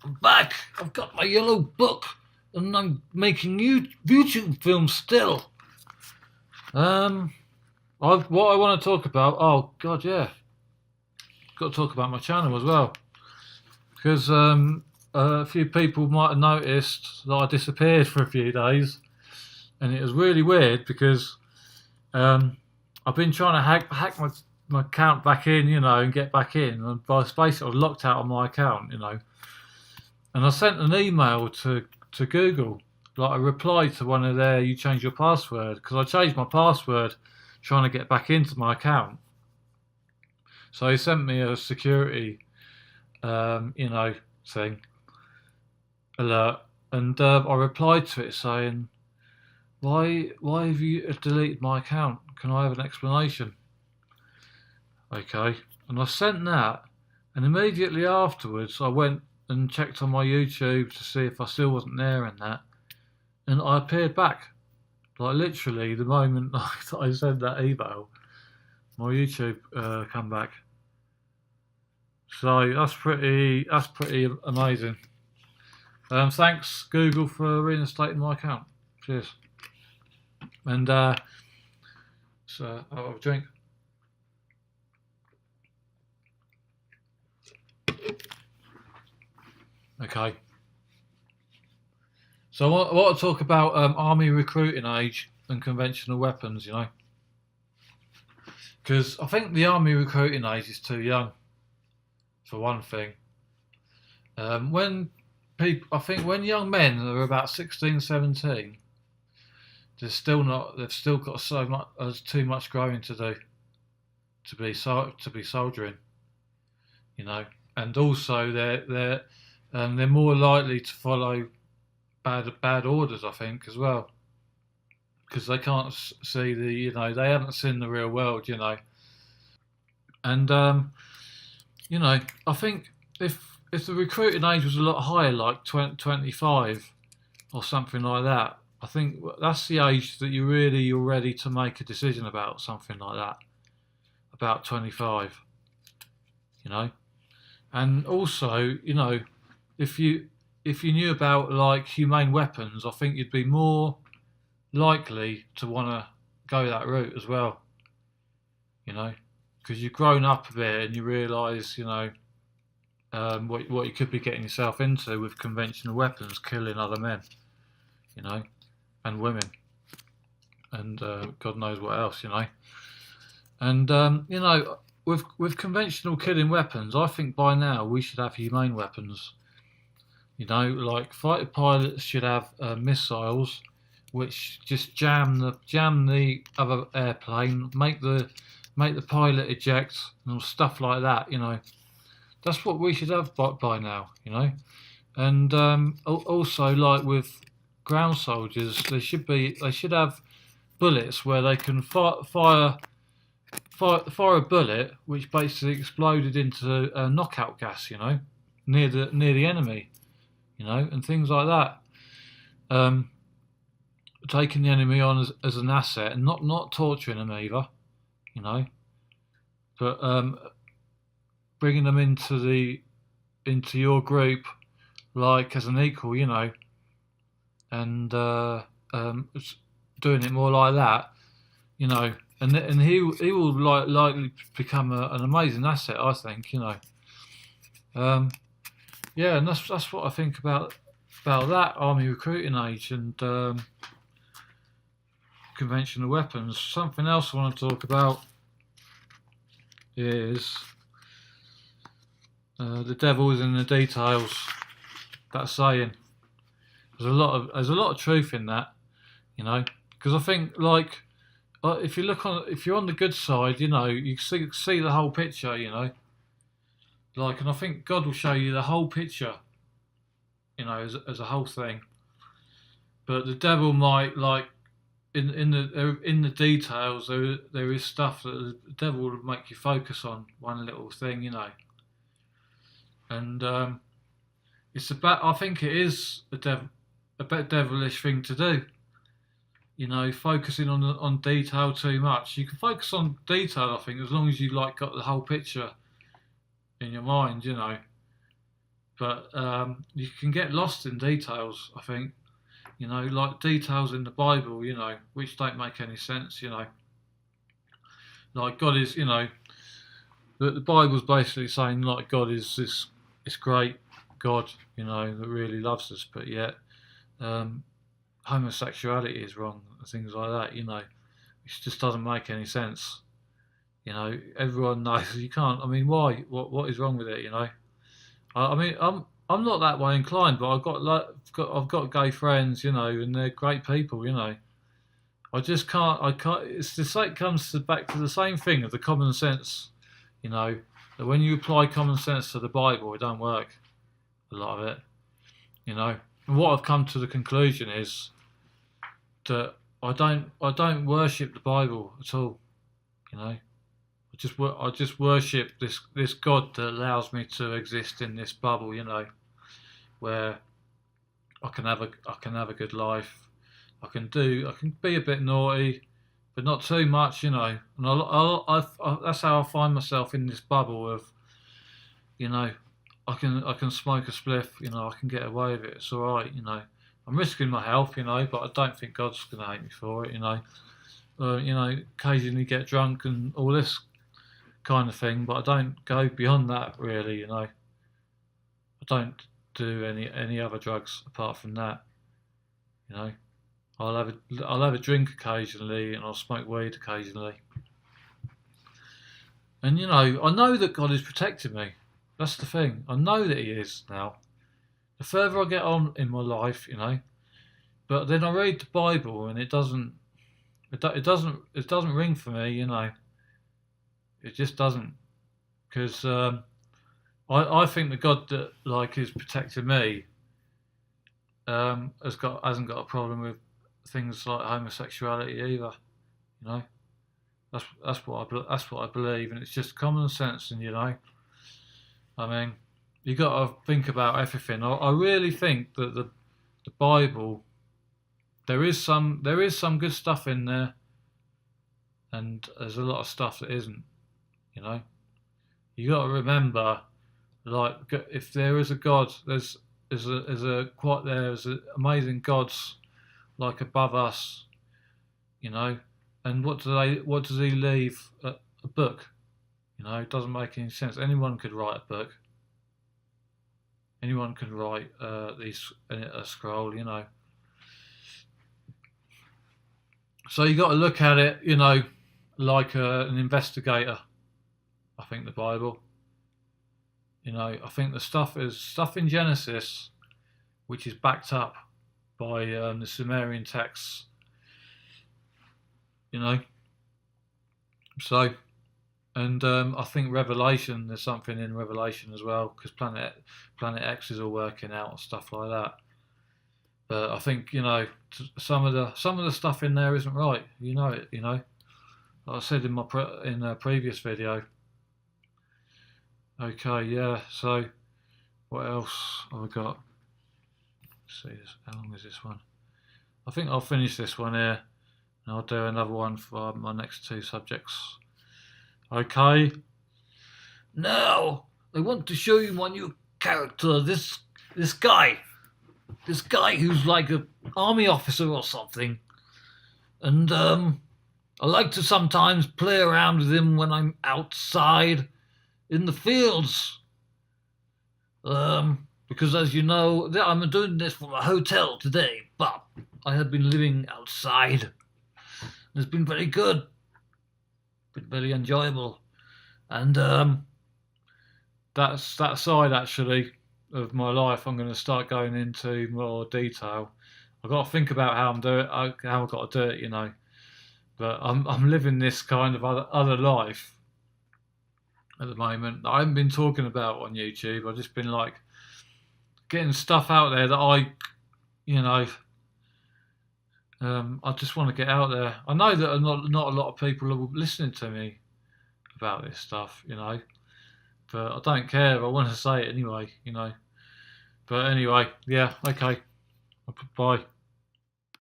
I'm back. I've got my yellow book, and I'm making YouTube films still. What I want to talk about. Oh God, yeah, got to talk about my channel as well because a few people might have noticed that I disappeared for a few days, and it was really weird because um, I've been trying to hack my account back in, and get back in, and by space I was locked out of my account. And I sent an email to Google, like a reply to one of their "you change your password" because I changed my password trying to get back into my account. So he sent me a security, thing alert, and I replied to it saying, "Why have you deleted my account? Can I have an explanation?" Okay, and I sent that, and immediately afterwards I went and checked on my YouTube to see if I still wasn't there and that, and I appeared back. Like literally the moment that I sent that email, my YouTube come back. So that's pretty amazing. Thanks Google for reinstating my account. Cheers. And so I'll have a drink. Okay. So I want to talk about army recruiting age and conventional weapons. Because I think the army recruiting age is too young, for one thing. I think when young men are about 16, 17, they've still got so much, too much growing to do to be soldiering, and also they're more likely to follow bad orders, I think, as well, because they can't see they haven't seen the real world, and I think if the recruiting age was a lot higher, like 25 or something like that, I think that's the age that you're ready to make a decision about something like that, about 25, and also, if you knew about like humane weapons, I think you'd be more likely to want to go that route as well, because you've grown up a bit and you realise, what you could be getting yourself into with conventional weapons, killing other men, and women, and God knows what else, And with conventional killing weapons, I think by now we should have humane weapons. Like fighter pilots should have missiles, which just jam the other airplane, make the pilot eject and stuff like that. That's what we should have by now. And also like with ground soldiers, they should have bullets where they can fire a bullet which basically exploded into knockout gas, near the enemy, and things like that. Taking the enemy on as an asset and not torturing them either, but bringing them into your group like as an equal, and doing it more like that, and he will likely become an amazing asset, I think, yeah, and that's what I think about that army recruiting age and conventional weapons. Something else I want to talk about is the devil is in the details. That saying, there's a lot of truth in that, because I think like if you're on the good side, you see the whole picture, like, and I think God will show you the whole picture, as a whole thing. But the devil might like in the details. There is stuff that the devil will make you focus on one little thing, and it's about. I think it is a bit devilish thing to do. Focusing on detail too much. You can focus on detail, I think, as long as you like got the whole picture in your mind, but you can get lost in details, I think, like details in the Bible, which don't make any sense, like God is, the Bible's basically saying like God is this great God, that really loves us, but yet homosexuality is wrong and things like that, it just doesn't make any sense. Everyone knows you can't. I mean, why? What is wrong with it? I mean, I'm not that way inclined, but I've got gay friends, and they're great people, I just can't. I can't. It's the same. Comes back to the same thing of the common sense, that when you apply common sense to the Bible, it don't work. A lot of it, And what I've come to the conclusion is that I don't worship the Bible at all. I just worship this God that allows me to exist in this bubble, where I can have a good life. I can be a bit naughty, but not too much, And that's how I find myself in this bubble of, I can smoke a spliff, I can get away with it. It's all right, I'm risking my health, but I don't think God's going to hate me for it, occasionally get drunk and all this kind of thing, but I don't go beyond that really, I don't do any other drugs apart from that, I'll have a drink occasionally and I'll smoke weed occasionally, and I know that God is protecting me. That's the thing. I know that He is now. The further I get on in my life, but then I read the Bible and it doesn't ring for me, It just doesn't, because I think the God that is protecting me hasn't got a problem with things like homosexuality either. That's what I believe, and it's just common sense. And I mean, you got to think about everything. I really think that the Bible, there is some good stuff in there, and there's a lot of stuff that isn't. You got to remember, if there is a God, there's amazing gods above us, and what does He leave? A book, it doesn't make any sense. Anyone could write a book. Anyone can write a scroll, So you got to look at it, like an investigator. I think the Bible. I think the stuff in Genesis, which is backed up by the Sumerian texts. So, and I think Revelation. There's something in Revelation as well, because Planet X is all working out and stuff like that. But I think some of the stuff in there isn't right. It. Like I said in a previous video. Okay, yeah. So, what else have I got? Let's see, how long is this one? I think I'll finish this one here, and I'll do another one for my next two subjects. Okay. Now, I want to show you my new character. This guy who's like an army officer or something, and I like to sometimes play around with him when I'm outside in the fields, because as you know, I'm doing this from a hotel today, but I have been living outside. It's been very good, been very enjoyable, and that's that side actually of my life. I'm going to start going into more detail. I've got to think about how I've got to do it, But I'm living this kind of other life at the moment that I haven't been talking about on YouTube. I've just been getting stuff out there that I just want to get out there. I know that not a lot of people are listening to me about this stuff, but I don't care. I want to say it anyway, But anyway, yeah, okay. Bye.